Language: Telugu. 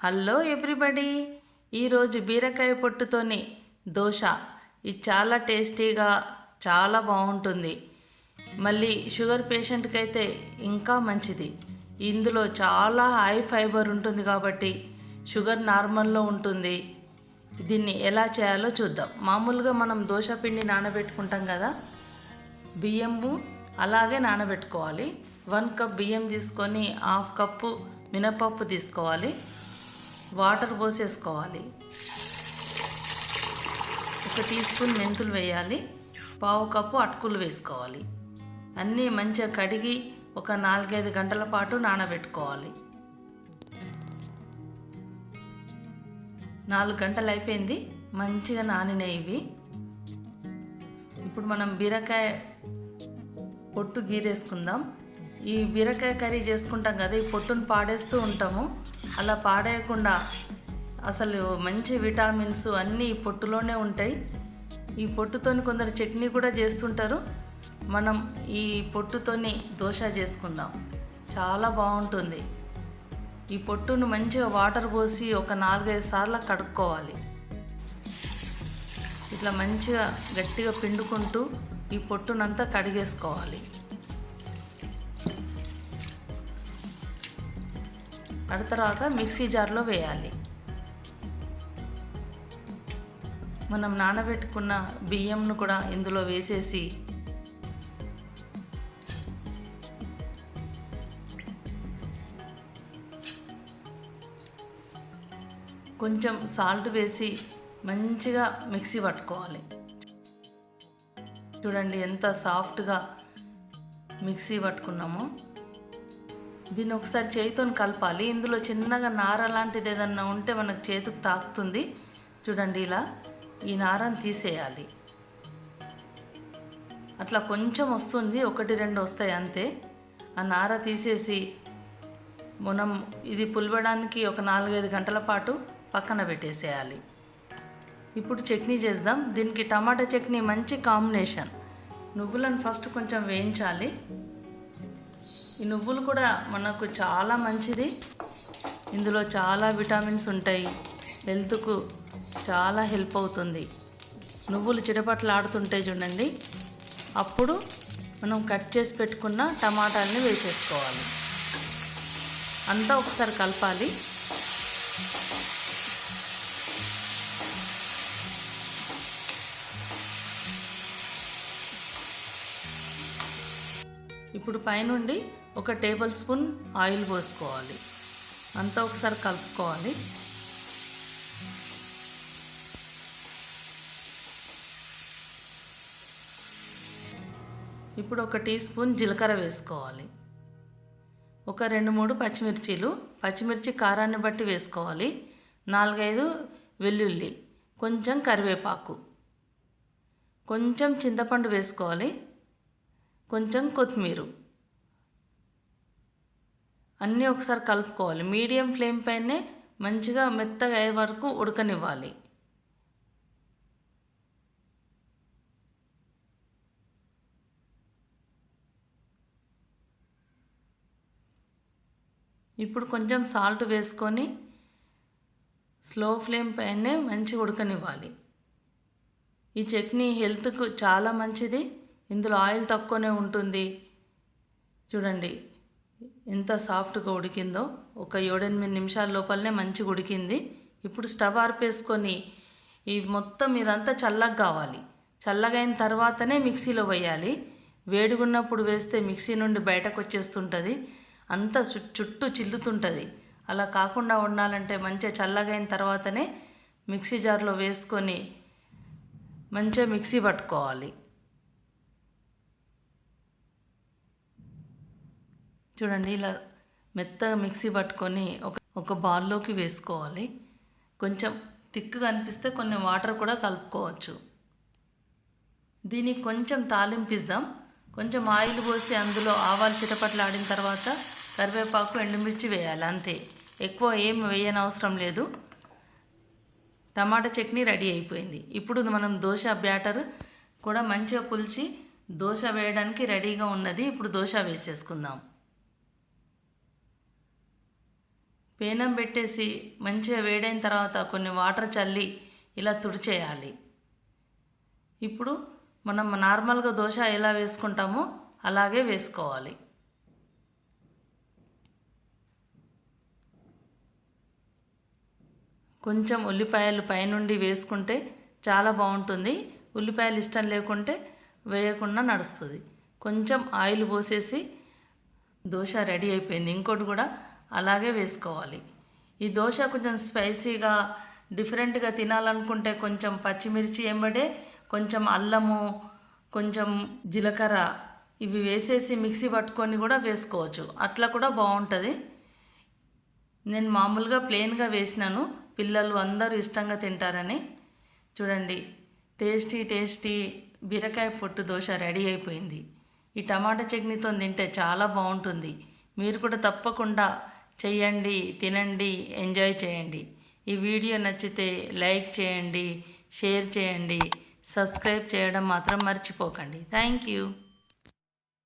హలో ఎవ్రీబడి, ఈరోజు బీరకాయ పొట్టుతోని దోశ. ఇది చాలా టేస్టీగా చాలా బాగుంటుంది. మళ్ళీ షుగర్ పేషెంట్కి అయితే ఇంకా మంచిది. ఇందులో చాలా హై ఫైబర్ ఉంటుంది కాబట్టి షుగర్ నార్మల్లో ఉంటుంది. దీన్ని ఎలా చేయాలో చూద్దాం. మామూలుగా మనం దోశ పిండి నానబెట్టుకుంటాం కదా, బియ్యము అలాగే నానబెట్టుకోవాలి. 1 కప్ బియ్యం తీసుకొని 1/2 కప్పు మినపప్పు తీసుకోవాలి. వాటర్ పోసేసుకోవాలి. 1 టీ స్పూన్ మెంతులు వేయాలి. 1/2 కప్పు అటుకులు వేసుకోవాలి. అన్నీ మంచిగా కడిగి ఒక 4-5 గంటల పాటు నానబెట్టుకోవాలి. 4 గంటలు అయిపోయింది, మంచిగా నానినాయి ఇవి. ఇప్పుడు మనం బీరకాయ పొట్టు గీరేసుకుందాం. ఈ బీరకాయ కర్రీ చేసుకుంటాం కదా, ఈ పొట్టును పాడేస్తూ ఉంటాము. అలా పాడేయకుండా అసలు మంచి విటమిన్స్ అన్నీ ఈ పొట్టులోనే ఉంటాయి. ఈ పొట్టుతోని కొందరు చట్నీ కూడా చేస్తుంటారు. మనం ఈ పొట్టుతోని దోశ చేసుకుందాం, చాలా బాగుంటుంది. ఈ పొట్టును మంచిగా వాటర్ పోసి ఒక 4-5 సార్లు కడుక్కోవాలి. ఇట్లా మంచిగా గట్టిగా పిండుకుంటూ ఈ పొట్టునంతా కడిగేసుకోవాలి. తర్వాత మిక్సీ జార్లో వేయాలి. మనం నానబెట్టుకున్న బియ్యంను కూడా ఇందులో వేసేసి కొంచెం సాల్ట్ వేసి మంచిగా మిక్సీ పట్టుకోవాలి. చూడండి ఎంత సాఫ్ట్గా మిక్సీ పట్టుకున్నామో. దీన్ని ఒకసారి చేతితో కలపాలి. ఇందులో చిన్నగా నార లాంటిది ఏదన్నా ఉంటే మనకు చేతికి తాకుతుంది. చూడండి, ఇలా ఈ నారని తీసేయాలి. అట్లా కొంచెం వస్తుంది, 1-2 వస్తాయి అంతే. ఆ నార తీసేసి మనం ఇది పులవడానికి ఒక 4-5 గంటల పాటు పక్కన పెట్టేసేయాలి. ఇప్పుడు చట్నీ చేద్దాం. దీనికి టమాటా చట్నీ మంచి కాంబినేషన్. నువ్వులను ఫస్ట్ కొంచెం వేయించాలి. ఈ నువ్వులు కూడా మనకు చాలా మంచిది. ఇందులో చాలా విటమిన్స్ ఉంటాయి, హెల్త్కు చాలా హెల్ప్ అవుతుంది. నువ్వులు చిటపట్లాడుతుంటాయి చూడండి, అప్పుడు మనం కట్ చేసి పెట్టుకున్న టమాటాలని వేసేసుకోవాలి. అంతా ఒకసారి కలపాలి. ఇప్పుడు పైనుండి 1 టేబుల్ స్పూన్ ఆయిల్ పోసుకోవాలి. అంతా ఒకసారి కలుపుకోవాలి. ఇప్పుడు 1 టీ స్పూన్ జీలకర్ర వేసుకోవాలి. ఒక 2-3 పచ్చిమిర్చీలు, పచ్చిమిర్చి కారాన్ని బట్టి వేసుకోవాలి. 4-5 వెల్లుల్లి, కొంచెం కరివేపాకు, కొంచెం చింతపండు వేసుకోవాలి, కొంచెం కొత్తిమీర. అన్నీ ఒకసారి కలుపుకోవాలి. మీడియం ఫ్లేమ్ పైనే మంచిగా మెత్తగా అయ్యే వరకు ఉడకనివ్వాలి. ఇప్పుడు కొంచెం సాల్ట్ వేసుకొని స్లో ఫ్లేమ్ పైనే మంచిగా ఉడకనివ్వాలి. ఈ చట్నీ హెల్త్కు చాలా మంచిది. ఇందులో ఆయిల్ తక్కువనే ఉంటుంది. చూడండి ఎంత సాఫ్ట్గా ఉడికిందో. ఒక 7-8 నిమిషాల లోపలనే మంచిగా ఉడికింది. ఇప్పుడు స్టవ్ ఆర్పేసుకొని ఈ మొత్తం ఇదంతా చల్లగా కావాలి. చల్లగా అయిన తర్వాతనే మిక్సీలో వేయాలి. వేడిగున్నప్పుడు వేస్తే మిక్సీ నుండి బయటకు వచ్చేస్తుంటుంది, అంతా చుట్టూ చిల్లుతుంటుంది. అలా కాకుండా ఉండాలంటే మంచిగా చల్లగా అయిన తర్వాతనే మిక్సీ జార్లో వేసుకొని మంచిగా మిక్సీ పట్టుకోవాలి. చూడండి, ఇలా మెత్తగా మిక్సీ పట్టుకొని ఒక బౌల్లోకి వేసుకోవాలి. కొంచెం థిక్గా అనిపిస్తే కొన్ని వాటర్ కూడా కలుపుకోవచ్చు. దీనికి కొంచెం తాలింపిద్దాం. కొంచెం ఆయిల్ పోసి అందులో ఆవాలు చిటపట్లాడిన తర్వాత కరివేపాకు, ఎండుమిర్చి వేయాలి, అంతే. ఎక్కువ ఏం వేయనవసరం లేదు. టమాటా చట్నీ రెడీ అయిపోయింది. ఇప్పుడు మనం దోశ బ్యాటర్ కూడా మంచిగా పులిచి దోశ వేయడానికి రెడీగా ఉన్నది. ఇప్పుడు దోశ వేసేసుకుందాం. పేనం పెట్టేసి మంచిగా వేడైన తర్వాత కొన్ని వాటర్ చల్లి ఇలా తుడిచేయాలి. ఇప్పుడు మనం నార్మల్గా దోశ ఎలా వేసుకుంటామో అలాగే వేసుకోవాలి. కొంచెం ఉల్లిపాయలు పైనుండి వేసుకుంటే చాలా బాగుంటుంది. ఉల్లిపాయలు ఇష్టం లేకుంటే వేయకుండా నడుస్తుంది. కొంచెం ఆయిల్ పోసేసి దోశ రెడీ అయిపోయింది. ఇంకోటి కూడా అలాగే వేసుకోవాలి. ఈ దోశ కొంచెం స్పైసీగా డిఫరెంట్గా తినాలనుకుంటే కొంచెం పచ్చిమిర్చి ఎంబడే కొంచెం అల్లము, కొంచెం జీలకర్ర ఇవి వేసేసి మిక్సీ పట్టుకొని కూడా వేసుకోవచ్చు. అట్లా కూడా బాగుంటుంది. నేను మామూలుగా ప్లెయిన్గా వేసినాను, పిల్లలు అందరూ ఇష్టంగా తింటారని. చూడండి, టేస్టీ బీరకాయ పొట్టు దోశ రెడీ అయిపోయింది. ఈ టమాటా చట్నీతో తింటే చాలా బాగుంటుంది. మీరు కూడా తప్పకుండా చెయ్యండి, తినండి, ఎంజాయ్ చేయండి. ఈ వీడియో నచ్చితే లైక్ చేయండి, షేర్ చేయండి, సబ్స్క్రైబ్ చేయడం మాత్రం మర్చిపోకండి. Thank you.